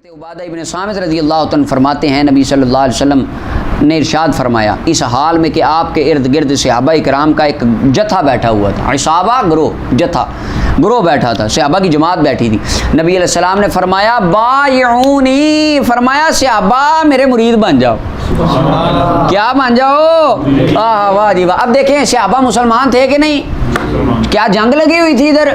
عبادہ ابن صامت رضی اللہ عنہ فرماتے ہیں نبی صلی اللہ علیہ وسلم نے ارشاد فرمایا اس حال میں کہ آپ کے ارد گرد صحابہ کرام کا ایک جتھا بیٹھا ہوا تھا، عصابہ گروہ بیٹھا تھا، صحابہ کی جماعت بیٹھی تھی۔ نبی علیہ السلام نے فرمایا بایعونی، فرمایا صحابہ میرے مرید بن جاؤ۔ کیا بن جاؤ؟ واہ جی واہ۔ اب دیکھیں صحابہ مسلمان تھے کہ نہیں؟ کیا جنگ لگی ہوئی تھی ادھر؟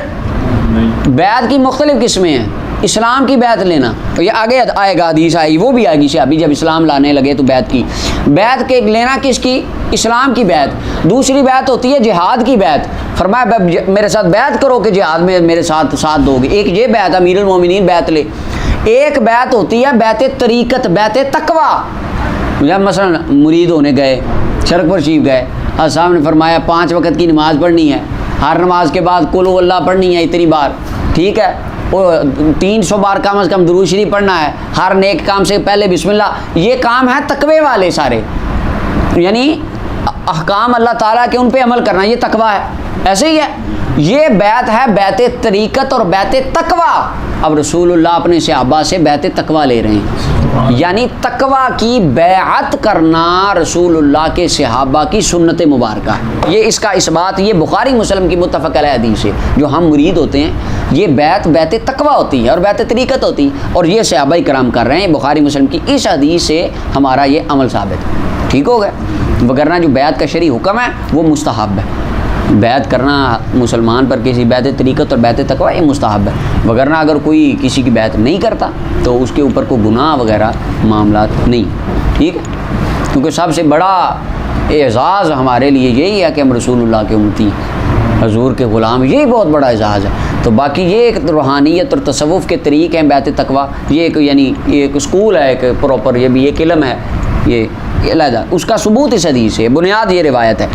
بیعت کی مختلف قسمیں ہیں۔ اسلام کی بیعت لینا، یہ آگے آئے گا، حدیث آئی وہ بھی آئے گی، صحابی جب اسلام لانے لگے تو بیعت کی۔ بیعت کے لینا کس کی؟ اسلام کی بیعت۔ دوسری بیعت ہوتی ہے جہاد کی بیعت۔ فرمایا میرے ساتھ بیعت کرو کہ جہاد میں میرے ساتھ دو گے۔ ایک یہ بیعت امیر المومنین بیعت لے۔ ایک بیعت ہوتی ہے بیعت طریقت، بیعت تقوی۔ جب مثلا مرید ہونے گئے، شرک پر شریف گئے، صاحب نے فرمایا 5 وقت کی نماز پڑھنی ہے، ہر نماز کے بعد قل ہو اللہ پڑھنی ہے اتنی بار، ٹھیک ہے، 300 بار کم از کم درود شریف پڑھنا ہے، ہر نیک کام سے پہلے بسم اللہ۔ یہ کام ہے تقوی والے سارے، یعنی احکام اللہ تعالیٰ کے ان پہ عمل کرنا، یہ تقوی ہے۔ ایسے ہی ہے، یہ بیعت ہے بیعت طریقت اور بیعت تقوی۔ اب رسول اللہ اپنے صحابہ سے بیعت تقوی لے رہے ہیں، یعنی تقوی کی بیعت کرنا رسول اللہ کے صحابہ کی سنت مبارکہ ہے۔ یہ اس کا اثبات یہ بخاری مسلم کی متفق علیہ حدیث ہے۔ جو ہم مرید ہوتے ہیں یہ بیعت تقوی ہوتی ہے اور بیعت طریقت ہوتی ہے، اور یہ صحابہ کرام کر رہے ہیں۔ بخاری مسلم کی اس حدیث سے ہمارا یہ عمل ثابت ہے، ٹھیک ہو گیا۔ وگرنہ جو بیعت کا شرعی حکم ہے وہ مستحب ہے، بیعت کرنا مسلمان پر کسی بیعت طریقت اور بیعت تقوی یہ مستحب ہے۔ وگرنہ اگر کوئی کسی کی بیعت نہیں کرتا تو اس کے اوپر کوئی گناہ وغیرہ معاملات نہیں، ٹھیک ہے، کیونکہ سب سے بڑا اعزاز ہمارے لیے یہی ہے کہ ہم رسول اللہ کے امتی، حضور کے غلام، یہی بہت بڑا اعزاز ہے۔ تو باقی یہ ایک روحانیت اور تصوف کے طریق ہیں بیعت تقوی، یہ ایک یعنی ایک اسکول ہے، ایک پراپر، یہ بھی ایک علم ہے، یہ علیحدہ، اس کا ثبوت اس حدیث ہے، بنیاد یہ روایت ہے۔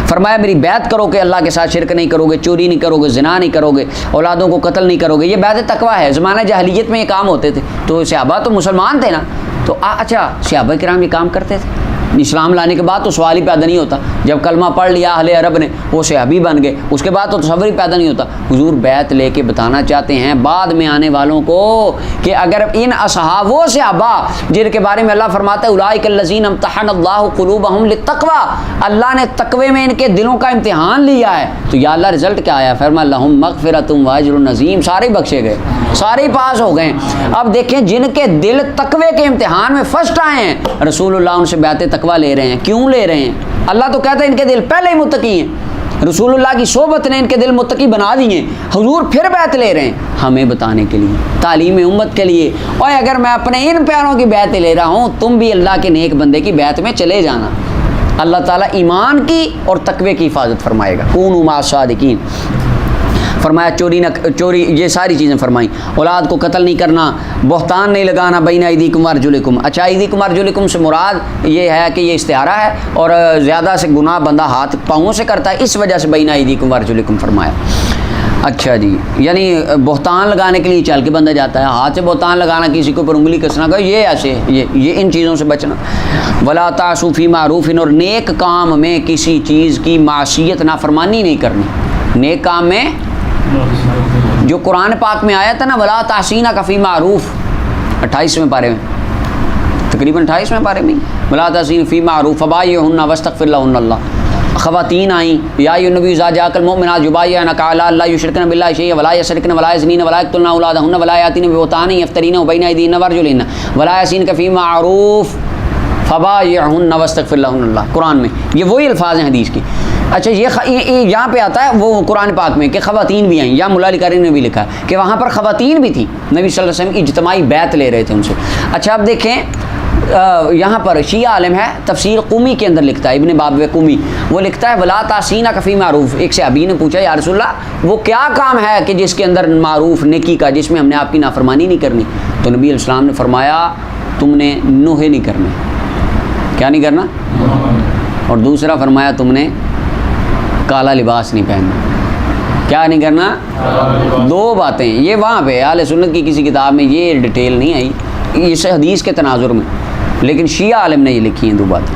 فرمایا میری بیعت کرو کہ اللہ کے ساتھ شرک نہیں کرو گے، چوری نہیں کرو گے، زنا نہیں کرو گے، اولادوں کو قتل نہیں کرو گے، یہ بیعت تقوی ہے۔ زمانہ جاہلیت میں یہ کام ہوتے تھے، تو صحابہ تو مسلمان تھے نا، تو اچھا صحابہ کرام یہ کام کرتے تھے۔ اسلام لانے کے بعد تو سوال ہی پیدا نہیں ہوتا، جب کلمہ پڑھ لیا اہل عرب نے وہ صحابی بن گئے، اس کے بعد تو تصور ہی پیدا نہیں ہوتا۔ حضور بیعت لے کے بتانا چاہتے ہیں بعد میں آنے والوں کو کہ اگر ان اصحاب وہ صحابہ جن کے بارے میں اللہ فرماتا ہے اولئک الذین امتحن اللہ قلوبہم للتقوی، اللہ نے تقوی میں ان کے دلوں کا امتحان لیا ہے، تو یا اللہ رزلٹ کیا آیا؟ فرمایا لہم مغفرۃ و اجر عظیم، سارے بخشے گئے، سارے پاس ہو گئے۔ اب دیکھیں جن کے دل تقوی کے امتحان میں فرسٹ آئے ہیں، رسول اللہ ان سے بیعت تقوی لے رہے ہیں۔ کیوں لے رہے ہیں؟ اللہ تو کہتا ہے ان کے دل پہلے ہی متقی ہیں، رسول اللہ کی صحبت نے ان کے دل متقی بنا دیے، حضور پھر بیعت لے رہے ہیں ہمیں بتانے کے لیے، تعلیم امت کے لیے۔ اور اگر میں اپنے ان پیاروں کی بیعت لے رہا ہوں، تم بھی اللہ کے نیک بندے کی بیعت میں چلے جانا، اللہ تعالیٰ ایمان کی اور تقوی کی حفاظت فرمائے گا۔ کونوا مع الصادقین۔ فرمایا چوری یہ ساری چیزیں فرمائیں، اولاد کو قتل نہیں کرنا، بہتان نہیں لگانا، بین ایدیکم وارجلکم۔ اچھا ایدیکم وارجلکم سے مراد یہ ہے کہ یہ استعارہ ہے، اور زیادہ سے گناہ بندہ ہاتھ پاؤں سے کرتا ہے، اس وجہ سے بین ایدیکم وارجلکم فرمایا۔ اچھا جی، یعنی بہتان لگانے کے لیے چل کے بندہ جاتا ہے، ہاتھ سے بہتان لگانا، کسی کے اوپر انگلی کسنا کا، یہ ایسے یہ ان چیزوں سے بچنا۔ ولا تعصوا فی معروف، اور نیک کام میں کسی چیز کی معصیت نافرمانی نہیں کرنی۔ نیک کام میں جو قرآن پاک میں آیا تھا نا ولا تعصین فی معروف، 28ویں پارے میں، تقریباً 28ویں پارے میں، ولا تعصین فی معروف فبایعہن واستغفر لہن اللہ۔ خواتین آئیں، یا ایھا النبی اذا جاءک المؤمنات یبایعنک علی الا یشرکن باللہ شیئا ولا یسرقن ولا یزنین ولا یقتلن اولادہن ولا یاتین ببہتان یفترینہ بین ایدیہن وارجلہن ولا یعصینک فی معروف فبایعہن واستغفر لہن اللہ۔ قرآن میں یہ وہی الفاظ ہیں حدیث کی۔ اچھا یہ یہاں پہ آتا ہے وہ قرآن پاک میں کہ خواتین بھی آئیں، یا مولا علی قاری نے بھی لکھا ہے کہ وہاں پر خواتین بھی تھیں، نبی صلی اللہ علیہ وسلم اجتماعی بیعت لے رہے تھے ان سے۔ اچھا اب دیکھیں یہاں پر شیعہ عالم ہے، تفسیر قومی کے اندر لکھتا ہے، ابن بابویہ قومی، وہ لکھتا ہے ولا تعصین فی معروف۔ ایک صحابی نے پوچھا یا رسول اللہ وہ کیا کام ہے کہ جس کے اندر معروف نیکی کا، جس میں ہم نے آپ کی نافرمانی نہیں کرنی؟ تو نبی علیہ السلام نے فرمایا تم نے نوحے نہیں کرنے، کیا نہیں کرنا، اور دوسرا فرمایا تم نے کالا لباس نہیں پہننا۔ کیا نہیں کرنا؟ دو باتیں، یہ وہاں پہ اہل سنت کی کسی کتاب میں یہ ڈیٹیل نہیں آئی اس حدیث کے تناظر میں، لیکن شیعہ عالم نے یہ لکھی ہیں دو باتیں۔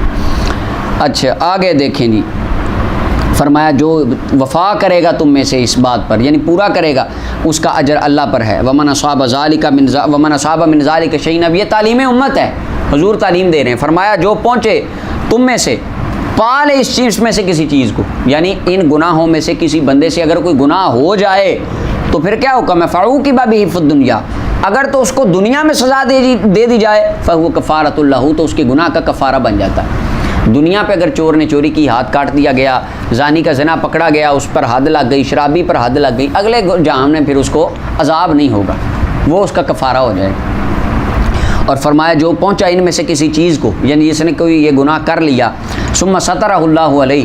اچھا آگے دیکھیں جی، فرمایا جو وفا کرے گا تم میں سے اس بات پر، یعنی پورا کرے گا، اس کا اجر اللہ پر ہے۔ ومن اصاب من ذلک شیئا، اب یہ تعلیم امت ہے، حضور تعلیم دے رہے ہیں۔ فرمایا جو پہنچے تم میں سے، پا لے اس چیز میں سے کسی چیز کو، یعنی ان گناہوں میں سے کسی بندے سے اگر کوئی گناہ ہو جائے تو پھر کیا حکم ہے؟ فعوقب بہ فی الدنیا، اگر تو اس کو دنیا میں سزا دے دی جائے، فہو کفارۃ لہ، تو اس کے گناہ کا کفارہ بن جاتا ہے۔ دنیا پہ اگر چور نے چوری کی، ہاتھ کاٹ دیا گیا، زانی کا زنا پکڑا گیا، اس پر حد لگ گئی، شرابی پر حد لگ گئی، اگلے جہان میں پھر اس کو عذاب نہیں ہوگا، وہ اس کا کفارہ ہو جائے گا۔ اور فرمایا جو پہنچا ان میں سے کسی چیز کو، یعنی جس نے کوئی یہ گناہ کر لیا، ثم سترہ اللہ علیہ،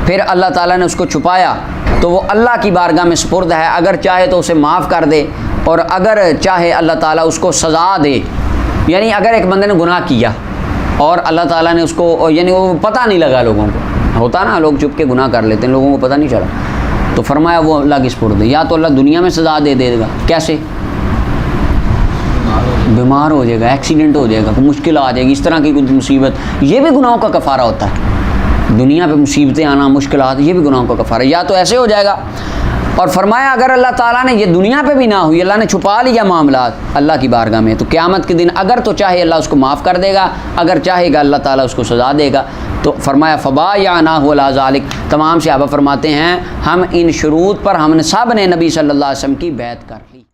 پھر اللہ تعالیٰ نے اس کو چھپایا، تو وہ اللہ کی بارگاہ میں سپرد ہے، اگر چاہے تو اسے معاف کر دے، اور اگر چاہے اللہ تعالیٰ اس کو سزا دے۔ یعنی اگر ایک بندے نے گناہ کیا اور اللہ تعالیٰ نے اس کو، یعنی وہ پتہ نہیں لگا، لوگوں کو ہوتا نا، لوگ چپ کے گناہ کر لیتے ہیں، لوگوں کو پتہ نہیں چلا، تو فرمایا وہ اللہ کی سپرد ہے، یا تو اللہ دنیا میں سزا دے گا، کیسے؟ بیمار ہو جائے گا، ایکسیڈنٹ ہو جائے گا، کوئی مشکل آ جائے گی، اس طرح کی کوئی مصیبت، یہ بھی گناہوں کا کفارہ ہوتا ہے، دنیا پہ مصیبتیں آنا، مشکلات، یہ بھی گناہوں کا کفارہ، یا تو ایسے ہو جائے گا۔ اور فرمایا اگر اللہ تعالیٰ نے یہ دنیا پہ بھی نہ ہوئی، اللہ نے چھپا لیا معاملات اللہ کی بارگاہ میں، تو قیامت کے دن اگر تو چاہے اللہ اس کو معاف کر دے گا، اگر چاہے گا اللہ تعالیٰ اس کو سزا دے گا۔ تو فرمایا فبایعناہ علی ذلک، تمام صحابہ فرماتے ہیں ہم ان شروط پر، ہم نے سب نے نبی صلی اللہ علیہ وسلم کی بیعت کر